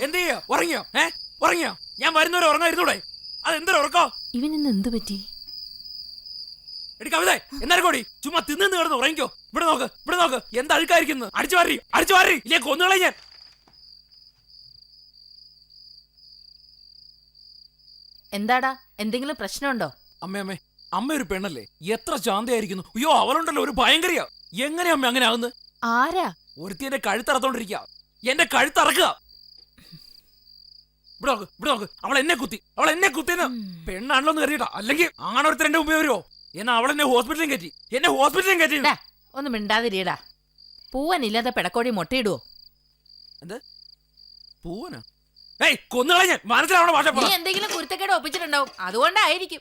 എന്ത് ചെയ്യാ? ഉറങ്ങിയോ? ഉറങ്ങിയോ? ഞാൻ വരുന്നവരെ ഉറങ്ങായിരുന്നൂടെ? അതെന്തൊരു ഉറക്കോ? ഇവനിന്ന് എന്ത് പറ്റി? എടി കവിതേ, എന്നാലും കൂടി ചുമ്മാ തിന്നു കിടന്ന് ഉറങ്ങിക്കോ. ഇവിടെ നോക്ക് എന്താ അഴുക്കായിരിക്കുന്നു. അടിച്ചു മാറി ഇല്ലേ കൊന്നുകളെ ഞാൻ. എന്താടാ, എന്തെങ്കിലും പ്രശ്നമുണ്ടോ? അമ്മ ഒരു പെണ്ണല്ലേ, എത്ര ശാന്തയായിരിക്കുന്നു. അയ്യോ, അവളുണ്ടല്ലോ ഒരു ഭയങ്കരയാ. എങ്ങനെയാ അമ്മ അങ്ങനെ ആവുന്നത്? ആരാ? ഒരുത്തി എന്റെ കഴുത്തറത്തോണ്ടിരിക്കുക. എന്റെ കഴുത്തറക്കുക. ഇവിടെ നോക്ക് അവൾ എന്നെ കുത്തിന്ന്. പെണ്ണാണല്ലോ എന്ന് കരുതിട്ടാ, അല്ലെങ്കിൽ ആണൊരുത്തർ എന്റെ മുമ്പേ വരുമോ? എന്നാ അവളെന്നെ ഹോസ്പിറ്റലിൽ കയറ്റി. ഒന്ന് മിണ്ടാതിരിയടാ. പൂവനില്ലാതെ പെടക്കോഴി മുട്ടയിടുവോ? എന്ത് പൂവനാ? കൊന്നുകളെ ഞാൻ. മനസ്സിലാവണ ഭാഷ. നീ എന്തെങ്കിലും കുരുത്തക്കേട് ഒപ്പിച്ചിട്ടുണ്ടാവും, അതുകൊണ്ടായിരിക്കും.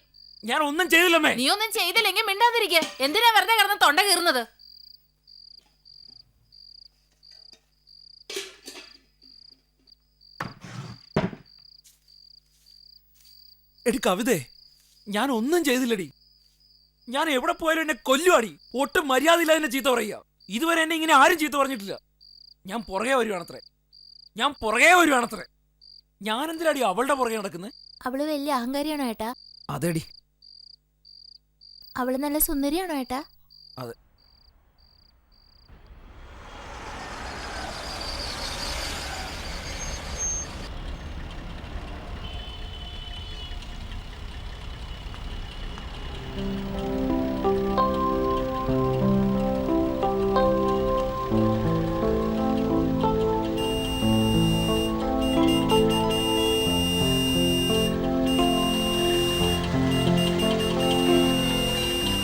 ഞാൻ ഒന്നും ചെയ്തില്ലമ്മേ. നീ ഒന്നും ചെയ്തില്ലെങ്കിൽ മിണ്ടാതിരിക്കുക. എന്തിനാ വെറുതെ കിടന്ന് തൊണ്ട കീറുന്നത്? എടി കവിതേ, ഞാൻ ഒന്നും ചെയ്തില്ലടി. ഞാൻ എവിടെ പോയാലും എന്നെ കൊല്ലുവാടി. ഒട്ടും മര്യാദയില്ല എന്നെ ചീത്ത പറയുക. ഇതുവരെ എന്നെ ഇങ്ങനെ ആരും ചീത്ത പറഞ്ഞിട്ടില്ല. ഞാൻ പുറകെ വരുവാണത്രേ. ഞാൻ എന്തിനാടി അവളുടെ പുറകെ നടക്കുന്നത്? അവള് വലിയ അഹങ്കാരിയാണോ ഏട്ടാ? അതെടി. അവള് നല്ല സുന്ദരിയാണോ ഏട്ടാ? അതെ.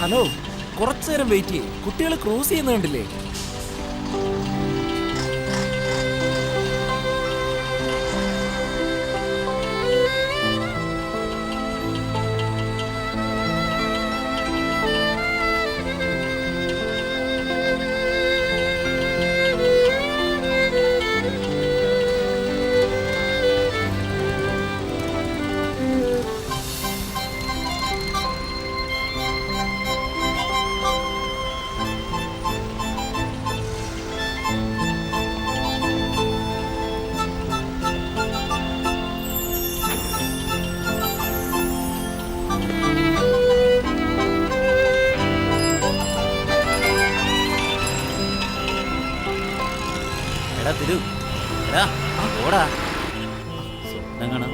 ഹലോ, കുറച്ചു നേരം വെയിറ്റ് ചെയ്യേ. കുട്ടികൾ ക്രോസ് ചെയ്യുന്ന കണ്ടില്ലേ? സ്വപ്നം കാണാം.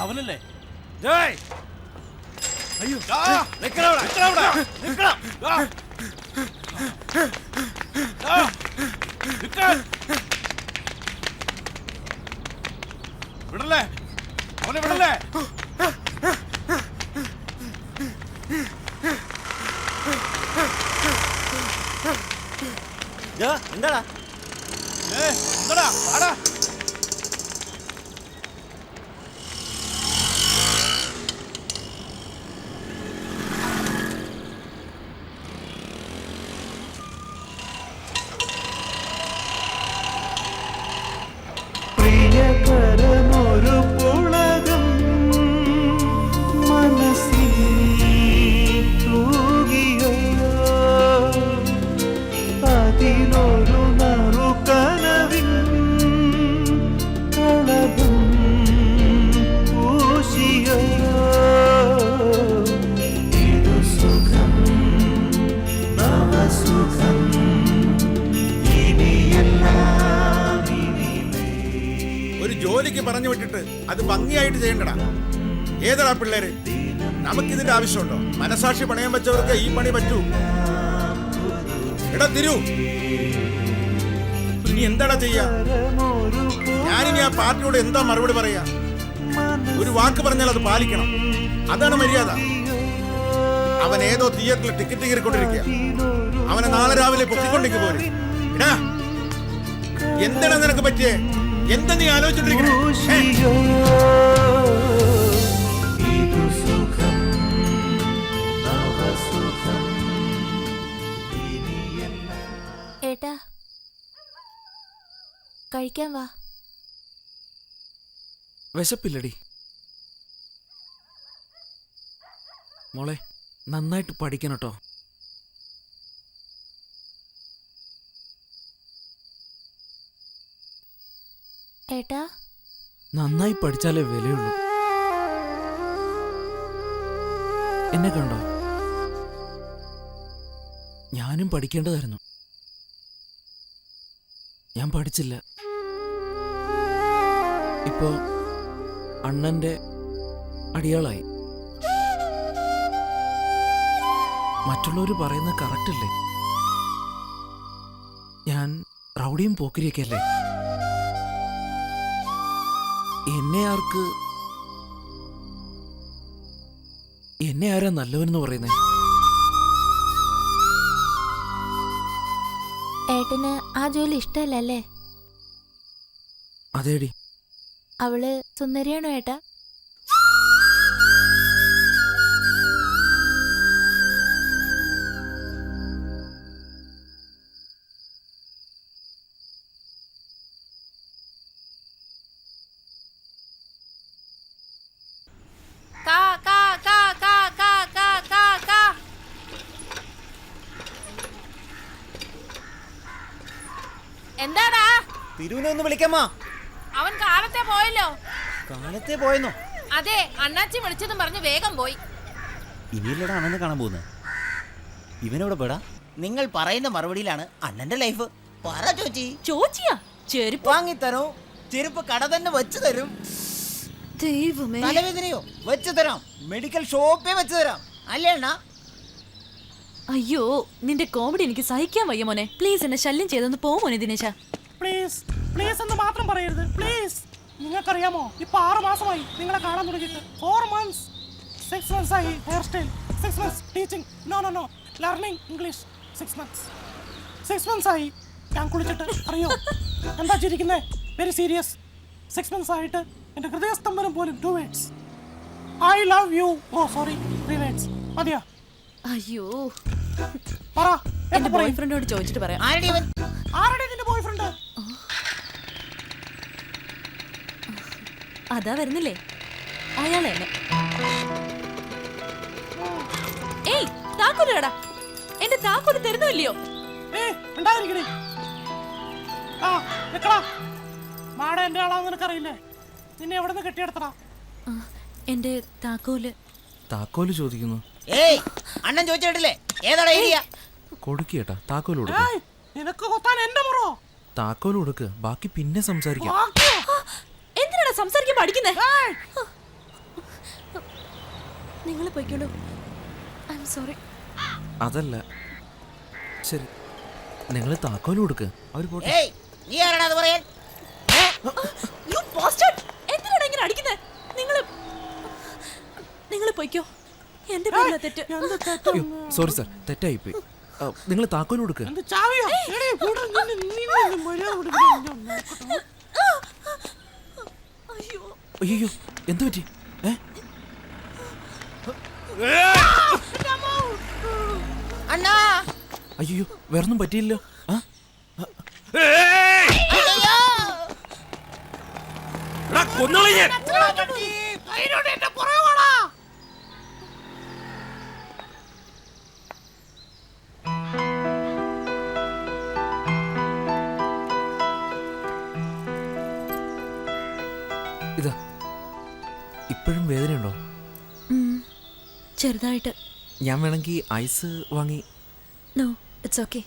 അവനല്ലേ? അയ്യോ, വിടല്ലേ, അവനെ വിടല്ലേ. എന്താടാ എന്താടാ ആടാ? ജോലിക്ക് പറഞ്ഞു വിട്ടിട്ട് അത് ഭംഗിയായിട്ട് ചെയ്യണ്ടടാ. ഏതാ പിള്ളേര്? നമുക്കിതിന്റെ ആവശ്യമുണ്ടോ? മനസാക്ഷി പണയം വെച്ചവർക്ക് ഈ പണി പറ്റൂ. എടാ തിരു, ഇനി എന്താടാ ചെയ്യാ? ഞാനിനി ആ പാർട്ടിയോട് എന്താ മറുപടി പറയാ? ഒരു വാക്ക് പറഞ്ഞാൽ അത് പാലിക്കണം. അതാണ് മര്യാദ. അവൻ ഏതോ തിയേറ്ററിൽ ടിക്കറ്റ് കീറിക്കൊണ്ടിരിക്കുക. അവനെ നാളെ രാവിലെ പൊക്കിക്കൊണ്ടിരിക്കുക പോലും. എടാ, എന്താണ് നിനക്ക് പറ്റിയേ? എന്താ നീ ആലോചിച്ചിട്ടിരിക്കണേ? ഏട്ടാ, കഴിക്കാൻ വാ. വിശപ്പില്ലടി. മോളെ നന്നായിട്ട് പഠിക്കണം കേട്ടോ. ഏട്ടാ നന്നായി പഠിച്ചാലേ വിലയുള്ളൂ. എന്നെ കണ്ടോ? ഞാനും പഠിക്കേണ്ടതായിരുന്നു. ഞാൻ പഠിച്ചില്ല. ഇപ്പോ അണ്ണന്റെ അടിയാളായി. മറ്റുള്ളവർ പറയുന്നത് കറക്റ്റ് അല്ലേ? ഞാൻ റൗഡിയും പോക്കിരിയൊക്കെ അല്ലേ? എന്നെ ആരാ നല്ലവനെന്ന് പറയുന്നേ? ഏട്ടന് ആ ജോലി ഇഷ്ടമല്ലേ? അതേടി. അവള് സുന്ദരിയാണോ ഏട്ടാ? കാ കാ കാ കാ കാ കാ കാ കാ. എന്താടാ? തിരുവിനെ ഒന്ന് വിളിക്കാമോ? അവൻ കാലത്തെ പോയല്ലോ. കാലത്തെ പോയെന്നോ? അതെ, അണ്ണാച്ചി വിളിച്ചതും പറഞ്ഞ് വേഗം പോയി. ഇനിയില്ലടാ അണ്ണനെ കാണാൻ പോകുന്നത്. ഇവനെവിടെ പെടാ? നിങ്ങൾ പറയുന്ന മറുപടിയിലാണ് അണ്ണന്റെ ലൈഫ്. പറ ചോച്ചി. ചോച്ചിയാ? ചെരുപ്പ് വാങ്ങിത്തരോ? ചെരുപ്പ് കട തന്നെ വെച്ചു തരും. ദൈവമേ. തലവേദനയോ? വെച്ചു തരാം. മെഡിക്കൽ ഷോപ്പേ വെച്ചു തരാം. അല്ലേ അണ്ണാ? അയ്യോ, നിന്റെ കോമഡി എനിക്ക് സഹിക്കാൻ വയ്യ മോനെ. പ്ലീസ് എന്നെ ശല്യം ചെയ്തൊന്ന് പോ മോനെ ദിനേശ. പ്ലീസ് പ്ലീസ് എന്ന് മാത്രം പറയരുത് പ്ലീസ്. നിങ്ങൾക്കറിയാമോ, ഇപ്പൊ 6 മാസമായി നിങ്ങളെ കാണാൻ തുടങ്ങിയിട്ട്. 4 months 6 months ആയി hair style. 6 months teaching. No learning English. 6 months 6 months ആയി ഞാൻ കുളിച്ചിട്ട്. അറിയോ എന്താ ചിരിക്കുന്നേ? Very serious. 6 months ആയിട്ട് എന്റെ ഹൃദയസ്തംഭനം പോലും 2 words. I love you. Oh sorry 3 words മതിയാ? അയ്യോ, പറ. എന്റെ ബോയ് ഫ്രണ്ടിനോട് ചോദിച്ചിട്ട് പറയാം. ആരുടെ ഇവൻ? ആരുടെ നിന്റെ ബോയ് ഫ്രണ്ട്? അതാ വരുന്നില്ലേ, അയാളെ. ഏയ്, താക്കോലെടാ. എന്റെ താക്കോല് തരുന്നില്ലയോ? ഉണ്ടായിരിക്കണേ. ആ നിക്കടാ. മാട എന്റെ ആളാന്ന് നിനക്കറിയില്ലേ? നിന്നെ എവിടെ നിന്ന് കെട്ടിയെടുത്തടാ? എന്റെ താക്കോല്. താക്കോല് ചോദിക്കുന്നു. ഏയ്, അണ്ണൻ ചോദിച്ചിട്ടില്ലേ ഏതാടാ ഏരിയ? കൊടുക്കേട്ടാ, താക്കോല് കൊടുക്ക. ഏയ്, നിനക്ക് കൊത്താൻ എന്റെ മുറോ? താക്കോല് കൊടുക്ക്, ബാക്കി പിന്നെ സംസാരിക്കാം. എന്തിനാണ് സംസാരിക്കാൻ പഠിക്കുന്നേ? നിങ്ങൾ പോയിക്കോളൂ. I am sorry. അതല്ല, ശരി, നിങ്ങൾ താക്കോല് കൊടുക്ക്, അവര് പോട്ടെ. ഏയ്, നീ ആരാടാ അത് പറയാൻ? You bastard! എന്തിനാണ് ഇങ്ങനെ അടിക്കുന്നേ? നിങ്ങൾ പോയിക്കോ. എന്റെ പേരിലാ തെറ്റ്. സോറി സാർ, തെറ്റായിപ്പോയി. നിങ്ങൾ താക്കോല് കൊടുക്ക്. എന്ത് ചാവിയോ? എടീ, കൂടെ നിന്ന് നീ നിന്ന് മര്യാദ കൊടുക്കണം. അയ്യോ, അയ്യോ, എന്തു പറ്റി? അണ്ണാ, അയ്യോ, വേറൊന്നും പറ്റിയില്ലോ. അതിനോട് എന്റെ പുറകെ വാടാ. ഇതാ, ഇപ്പോഴും വേദനയുണ്ടോ? ചെറുതായിട്ട്. ഞാൻ വേണമെങ്കിൽ ഐസ് വാങ്ങി. No, it's okay.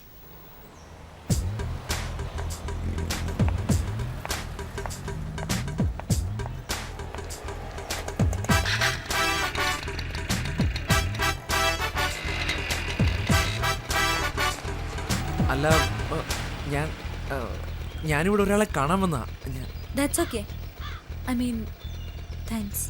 അല്ല, ഞാനിവിടെ ഒരാളെ കാണാൻ വന്നാ. That's okay. I mean, thanks.